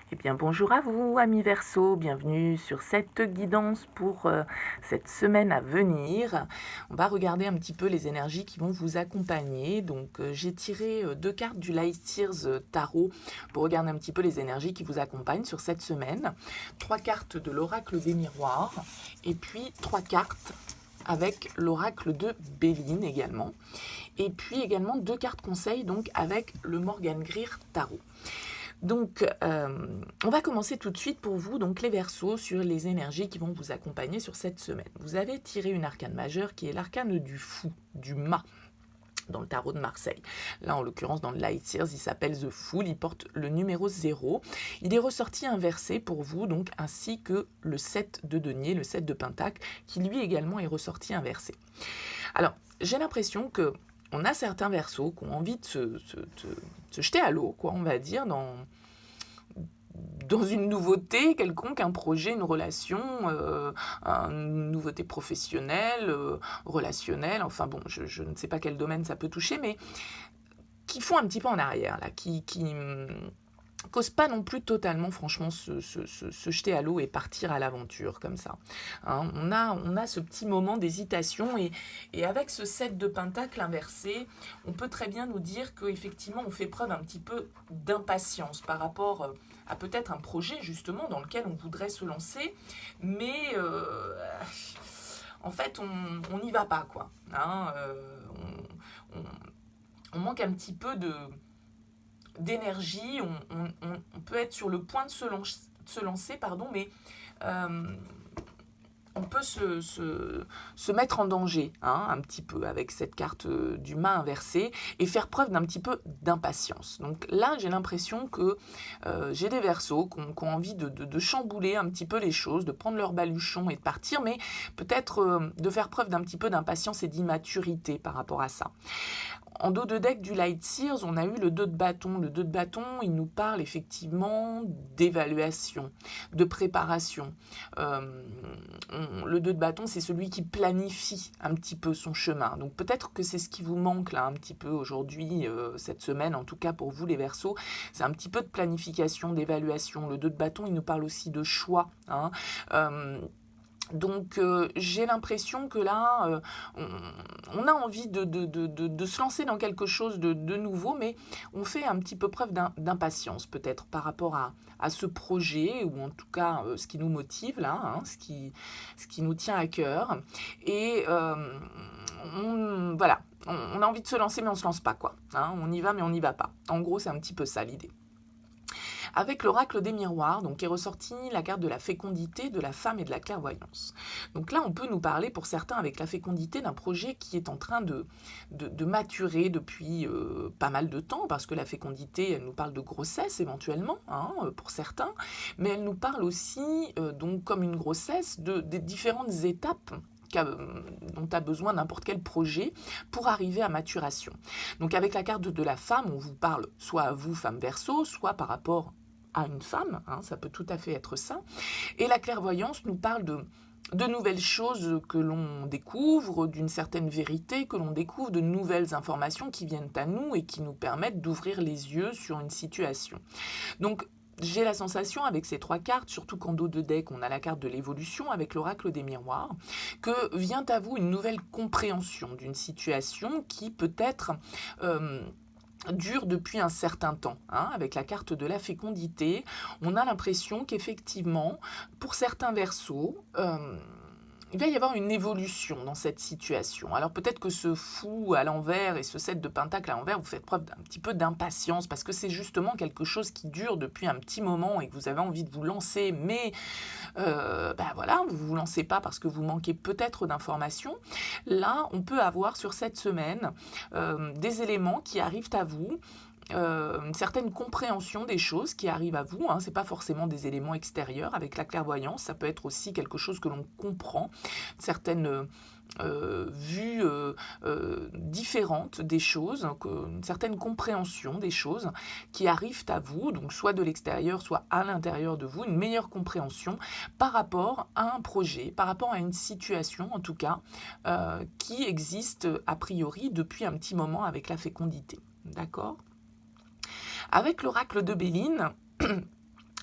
Eh bien, bonjour à vous, amis Verseau, bienvenue sur cette guidance pour cette semaine à venir. On va regarder un petit peu les énergies qui vont vous accompagner. Donc, j'ai tiré deux cartes du Light Seers Tarot pour regarder un petit peu les énergies qui vous accompagnent sur cette semaine. Trois cartes de l'oracle des miroirs et puis trois cartes avec l'oracle de Béline également. Et puis également deux cartes conseils donc avec le Morgan Greer Tarot. Donc, on va commencer tout de suite pour vous, donc les Verseaux, sur les énergies qui vont vous accompagner sur cette semaine. Vous avez tiré une arcane majeure qui est l'arcane du fou, du mât, dans le tarot de Marseille. Là, en l'occurrence, dans le Light Seers, il s'appelle The Fool, il porte le numéro 0. Il est ressorti inversé pour vous, donc ainsi que le 7 de denier, le 7 de pentacle, qui lui également est ressorti inversé. Alors, j'ai l'impression que on a certains Verseaux qui ont envie de se jeter à l'eau, quoi, on va dire, dans une nouveauté quelconque, un projet, une relation, une nouveauté professionnelle, relationnelle, enfin bon, je ne sais pas quel domaine ça peut toucher, mais qui font un petit peu en arrière, là, qui cause pas non plus totalement, franchement, se jeter à l'eau et partir à l'aventure comme ça. Hein, on a ce petit moment d'hésitation et avec ce 7 de pentacle inversé, on peut très bien nous dire qu'effectivement, on fait preuve un petit peu d'impatience par rapport à peut-être un projet justement dans lequel on voudrait se lancer, mais en fait, on n'y va pas, quoi. Hein, on manque un petit peu d'énergie, on peut être sur le point de se lancer, pardon, mais on peut se mettre en danger, hein, un petit peu avec cette carte du mât inversé et faire preuve d'un petit peu d'impatience. Donc là, j'ai l'impression que j'ai des Verseaux qui ont envie de chambouler un petit peu les choses, de prendre leur baluchon et de partir, mais peut-être de faire preuve d'un petit peu d'impatience et d'immaturité par rapport à ça. En dos de deck du Light Seers, on a eu le 2 de bâton. Le 2 de bâton, il nous parle effectivement d'évaluation, de préparation. Le 2 de bâton, c'est celui qui planifie un petit peu son chemin. Donc peut-être que c'est ce qui vous manque là un petit peu aujourd'hui, cette semaine, en tout cas pour vous les Verseaux. C'est un petit peu de planification, d'évaluation. Le 2 de bâton, il nous parle aussi de choix. Hein. Donc j'ai l'impression que là, on a envie de se lancer dans quelque chose de nouveau, mais on fait un petit peu preuve d'impatience peut-être par rapport à ce projet, ou en tout cas ce qui nous motive là, hein, ce qui nous tient à cœur. Et voilà, on a envie de se lancer, mais on ne se lance pas, quoi. Hein, on y va, mais on n'y va pas. En gros, c'est un petit peu ça l'idée. Avec l'oracle des miroirs, donc est ressorti la carte de la fécondité, de la femme et de la clairvoyance. Donc là, on peut nous parler pour certains avec la fécondité d'un projet qui est en train de maturer depuis pas mal de temps, parce que la fécondité, elle nous parle de grossesse éventuellement, hein, pour certains, mais elle nous parle aussi, donc comme une grossesse, des différentes étapes dont a besoin n'importe quel projet pour arriver à maturation. Donc avec la carte de la femme, on vous parle soit à vous, femme Verseau, soit par rapport à une femme, hein, ça peut tout à fait être ça. Et la clairvoyance nous parle de nouvelles choses que l'on découvre, d'une certaine vérité que l'on découvre, de nouvelles informations qui viennent à nous et qui nous permettent d'ouvrir les yeux sur une situation. Donc j'ai la sensation avec ces trois cartes, surtout qu'en dos de deck on a la carte de l'évolution avec l'oracle des miroirs, que vient à vous une nouvelle compréhension d'une situation qui peut-être dure depuis un certain temps. Hein, avec la carte de la fécondité, on a l'impression qu'effectivement, pour certains Verseaux, il va y avoir une évolution dans cette situation. Alors peut-être que ce fou à l'envers et ce 7 de pentacle à l'envers, vous faites preuve d'un petit peu d'impatience parce que c'est justement quelque chose qui dure depuis un petit moment et que vous avez envie de vous lancer, mais voilà, vous ne vous lancez pas parce que vous manquez peut-être d'informations. Là, on peut avoir sur cette semaine des éléments qui arrivent à vous, une certaine compréhension des choses qui arrivent à vous. Hein. Ce n'est pas forcément des éléments extérieurs. Avec la clairvoyance, ça peut être aussi quelque chose que l'on comprend, une certaine vue différente des choses, une certaine compréhension des choses qui arrivent à vous, donc soit de l'extérieur, soit à l'intérieur de vous, une meilleure compréhension par rapport à un projet, par rapport à une situation en tout cas, qui existe a priori depuis un petit moment avec la fécondité. D'accord ? Avec l'oracle de Béline,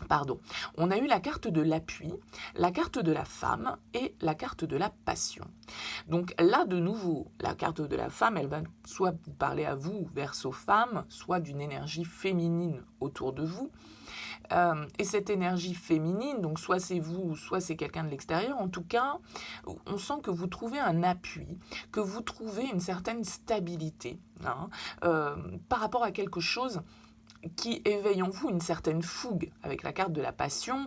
Pardon. On a eu la carte de l'appui, la carte de la femme et la carte de la passion. Donc là, de nouveau, la carte de la femme, elle va soit vous parler à vous, Verseau femme, soit d'une énergie féminine autour de vous. Et cette énergie féminine, donc soit c'est vous, soit c'est quelqu'un de l'extérieur, en tout cas, on sent que vous trouvez un appui, que vous trouvez une certaine stabilité, hein, par rapport à quelque chose qui éveille en vous une certaine fougue. Avec la carte de la passion,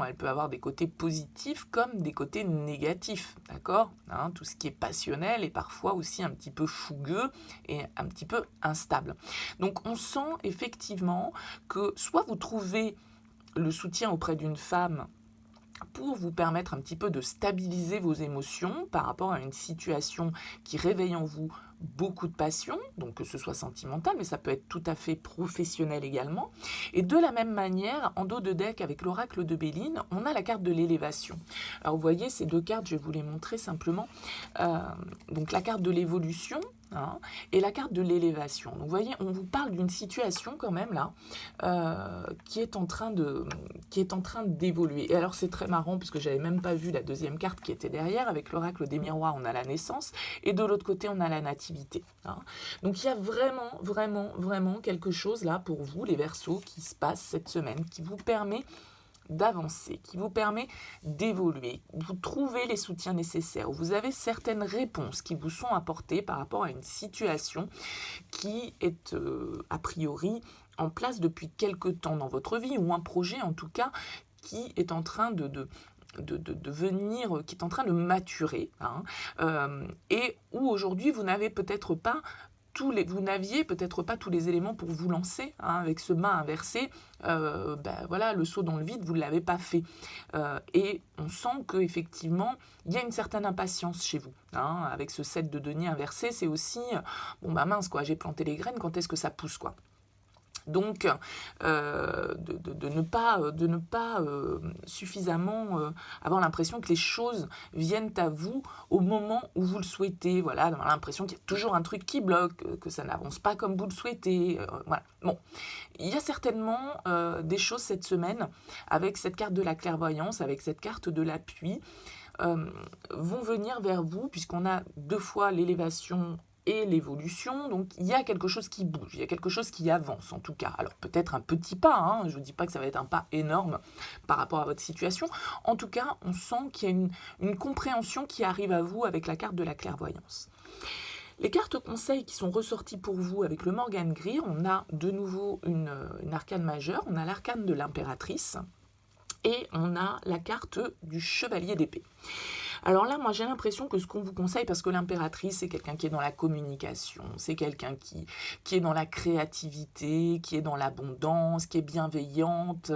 elle peut avoir des côtés positifs comme des côtés négatifs, d'accord, hein, tout ce qui est passionnel est parfois aussi un petit peu fougueux et un petit peu instable. Donc on sent effectivement que soit vous trouvez le soutien auprès d'une femme pour vous permettre un petit peu de stabiliser vos émotions par rapport à une situation qui réveille en vous beaucoup de passion, donc que ce soit sentimental, mais ça peut être tout à fait professionnel également. Et de la même manière, en dos de deck avec l'oracle de Béline, on a la carte de l'élévation. Alors vous voyez, ces deux cartes, je vais vous les montrer simplement. Donc la carte de l'évolution, hein, et la carte de l'élévation. Donc vous voyez, on vous parle d'une situation quand même là, qui est en train d'évoluer. Et alors c'est très marrant puisque j'avais même pas vu la deuxième carte qui était derrière. Avec l'oracle des miroirs, on a la naissance et de l'autre côté, on a la nativité. Hein. Donc il y a vraiment quelque chose là pour vous, les Verseaux, qui se passe cette semaine, qui vous permet d'avancer, qui vous permet d'évoluer. Vous trouvez les soutiens nécessaires. Vous avez certaines réponses qui vous sont apportées par rapport à une situation qui est a priori en place depuis quelque temps dans votre vie, ou un projet en tout cas qui est en train de venir, qui est en train de maturer, hein, et où aujourd'hui vous n'avez peut-être pas vous n'aviez peut-être pas tous les éléments pour vous lancer, hein, avec ce mât inversé, voilà, le saut dans le vide, vous ne l'avez pas fait. Et on sent qu'effectivement, il y a une certaine impatience chez vous. Hein, avec ce 7 de denier inversé, c'est aussi, mince, quoi, j'ai planté les graines, quand est-ce que ça pousse, quoi. Donc, de ne pas suffisamment avoir l'impression que les choses viennent à vous au moment où vous le souhaitez. Voilà, d'avoir l'impression qu'il y a toujours un truc qui bloque, que ça n'avance pas comme vous le souhaitez. Voilà. Bon, il y a certainement des choses cette semaine avec cette carte de la clairvoyance, avec cette carte de l'appui, vont venir vers vous, puisqu'on a deux fois l'élévation et l'évolution, donc il y a quelque chose qui bouge, il y a quelque chose qui avance en tout cas. Alors peut-être un petit pas, hein, je ne vous dis pas que ça va être un pas énorme par rapport à votre situation, en tout cas on sent qu'il y a une compréhension qui arrive à vous avec la carte de la clairvoyance. Les cartes conseils qui sont ressorties pour vous avec le Morgan Greer, on a de nouveau une arcane majeure, on a l'arcane de l'impératrice, et on a la carte du chevalier d'épée. Alors là, moi j'ai l'impression que ce qu'on vous conseille, parce que l'impératrice, c'est quelqu'un qui est dans la communication, c'est quelqu'un qui est dans la créativité, qui est dans l'abondance, qui est bienveillante.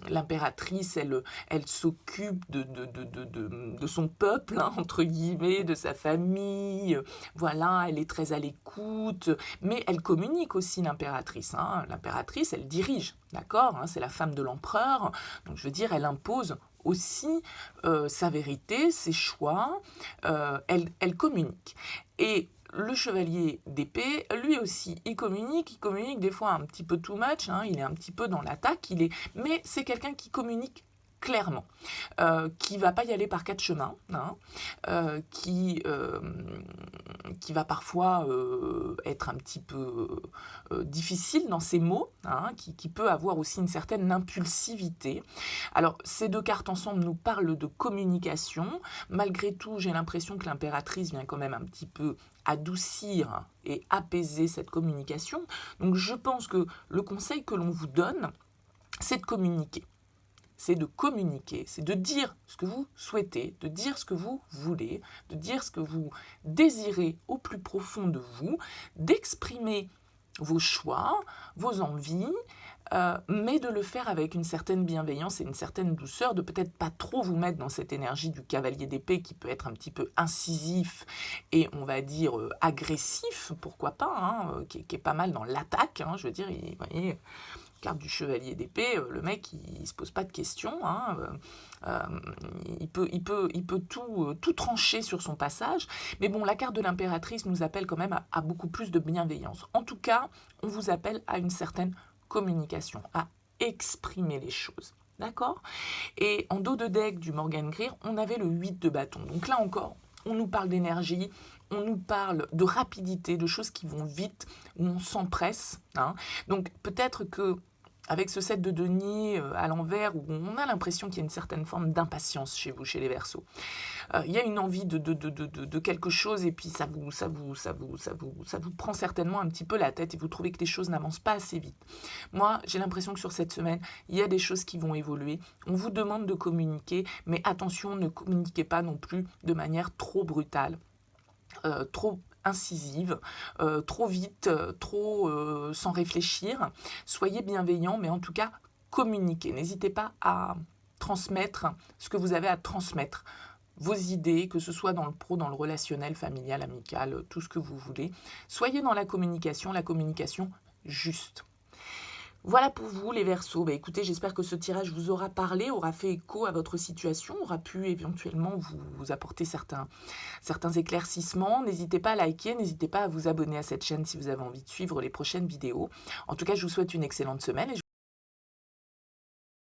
L'impératrice, elle s'occupe de son peuple, hein, entre guillemets, de sa famille. Voilà, elle est très à l'écoute, mais elle communique aussi, l'impératrice. Hein. L'impératrice, elle dirige, d'accord, hein, c'est la femme de l'empereur, donc je veux dire, elle impose aussi sa vérité, ses choix, elle communique. Et le chevalier d'épée, lui aussi, il communique des fois un petit peu too much, hein, il est un petit peu dans l'attaque, mais c'est quelqu'un qui communique clairement, qui va pas y aller par quatre chemins, hein, qui va parfois être un petit peu difficile dans ses mots, hein, qui peut avoir aussi une certaine impulsivité. Alors, ces deux cartes ensemble nous parlent de communication. Malgré tout, j'ai l'impression que l'impératrice vient quand même un petit peu adoucir et apaiser cette communication. Donc, je pense que le conseil que l'on vous donne, c'est de communiquer. C'est de communiquer, c'est de dire ce que vous souhaitez, de dire ce que vous voulez, de dire ce que vous désirez au plus profond de vous, d'exprimer vos choix, vos envies, mais de le faire avec une certaine bienveillance et une certaine douceur, de peut-être pas trop vous mettre dans cette énergie du cavalier d'épée qui peut être un petit peu incisif et on va dire agressif, pourquoi pas, hein, qui est pas mal dans l'attaque, hein, je veux dire, vous voyez, carte du chevalier d'épée, le mec il se pose pas de questions, hein, il peut tout trancher sur son passage, mais bon, la carte de l'impératrice nous appelle quand même à beaucoup plus de bienveillance. En tout cas, on vous appelle à une certaine communication, à exprimer les choses. D'accord? Et en dos de deck du Morgan Greer, on avait le 8 de bâton. Donc là encore, on nous parle d'énergie, on nous parle de rapidité, de choses qui vont vite, où on s'empresse. Hein. Donc peut-être que avec ce 7 de denier à l'envers, où on a l'impression qu'il y a une certaine forme d'impatience chez vous, chez les Verseaux. Il y a une envie de quelque chose et puis ça vous prend certainement un petit peu la tête et vous trouvez que les choses n'avancent pas assez vite. Moi, j'ai l'impression que sur cette semaine, il y a des choses qui vont évoluer. On vous demande de communiquer, mais attention, ne communiquez pas non plus de manière trop brutale, trop incisive, trop vite, trop sans réfléchir. Soyez bienveillants, mais en tout cas, communiquez. N'hésitez pas à transmettre ce que vous avez à transmettre. Vos idées, que ce soit dans le pro, dans le relationnel, familial, amical, tout ce que vous voulez. Soyez dans la communication juste. Voilà pour vous les Verseaux. Écoutez, j'espère que ce tirage vous aura parlé, aura fait écho à votre situation, aura pu éventuellement vous apporter certains éclaircissements. N'hésitez pas à liker, n'hésitez pas à vous abonner à cette chaîne si vous avez envie de suivre les prochaines vidéos. En tout cas, je vous souhaite une excellente semaine et